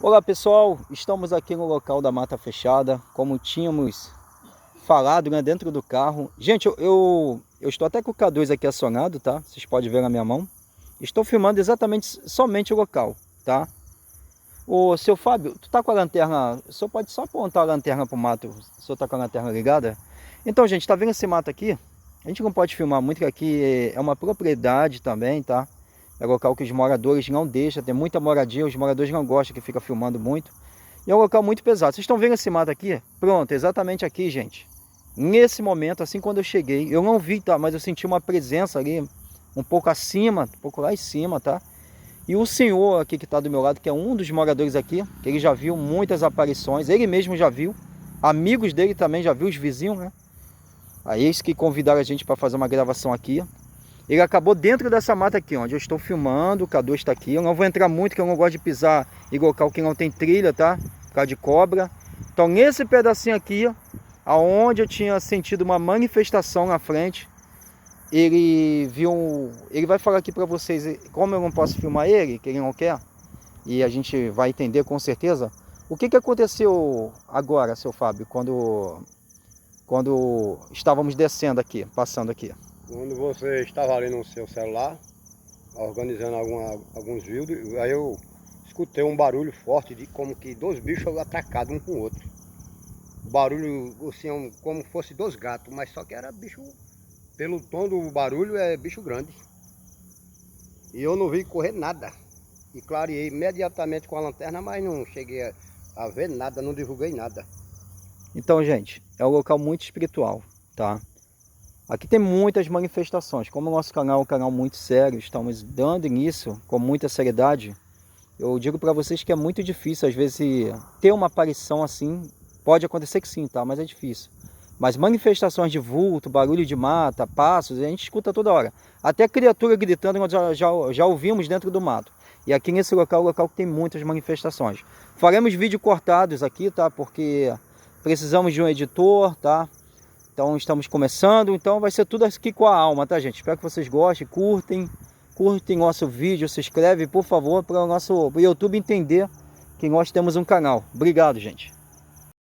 Olá pessoal, estamos aqui no local da Mata Fechada, como tínhamos falado, né, dentro do carro. Gente, eu estou até com o K2 aqui acionado, tá? Vocês podem ver na minha mão. Estou filmando exatamente somente o local, tá? Ô, seu Fábio, tu tá com a lanterna, o senhor pode só apontar a lanterna pro mato, o senhor tá com a lanterna ligada? Então, gente, tá vendo esse mato aqui? A gente não pode filmar muito, que aqui é uma propriedade também, tá? É local que os moradores não deixam, tem muita moradia, os moradores não gostam que fica filmando muito. E é um local muito pesado. Vocês estão vendo esse mato aqui? Pronto, exatamente aqui, gente. Nesse momento, assim, quando eu cheguei, eu não vi, tá? Mas eu senti uma presença ali, um pouco acima, um pouco lá em cima, tá? E o senhor aqui que está do meu lado, que é um dos moradores aqui, que ele já viu muitas aparições, ele mesmo já viu, amigos dele também já viu, os vizinhos, né? Aí eles que convidaram a gente para fazer uma gravação aqui. Ele acabou dentro dessa mata aqui, onde eu estou filmando, o K2 está aqui. Eu não vou entrar muito, que eu não gosto de pisar em local que não tem trilha, tá? Por causa de cobra. Então nesse pedacinho aqui, aonde eu tinha sentido uma manifestação na frente, ele viu, ele vai falar aqui para vocês, como eu não posso filmar ele, que ele não quer, e a gente vai entender com certeza, o que aconteceu agora, seu Fábio, quando estávamos descendo aqui, passando aqui. Quando você estava ali no seu celular, organizando alguns vídeos, aí eu escutei um barulho forte de como que dois bichos atracados um com o outro. O barulho, assim, como fosse dois gatos, mas só que era bicho, pelo tom do barulho, é bicho grande. E eu não vi correr nada. E clareei imediatamente com a lanterna, mas não cheguei a ver nada, não divulguei nada. Então, gente, é um local muito espiritual, tá? Aqui tem muitas manifestações. Como o nosso canal é um canal muito sério, estamos dando início com muita seriedade. Eu digo para vocês que é muito difícil, às vezes, ter uma aparição assim. Pode acontecer que sim, tá? Mas é difícil. Mas manifestações de vulto, barulho de mata, passos, a gente escuta toda hora. Até criatura gritando, nós já ouvimos dentro do mato. E aqui nesse local é um local que tem muitas manifestações. Faremos vídeos cortados aqui, tá? Porque precisamos de um editor, tá? Então estamos começando, então vai ser tudo aqui com a alma, tá, gente? Espero que vocês gostem, curtem nosso vídeo, se inscreve, por favor, para o nosso YouTube entender que nós temos um canal. Obrigado, gente.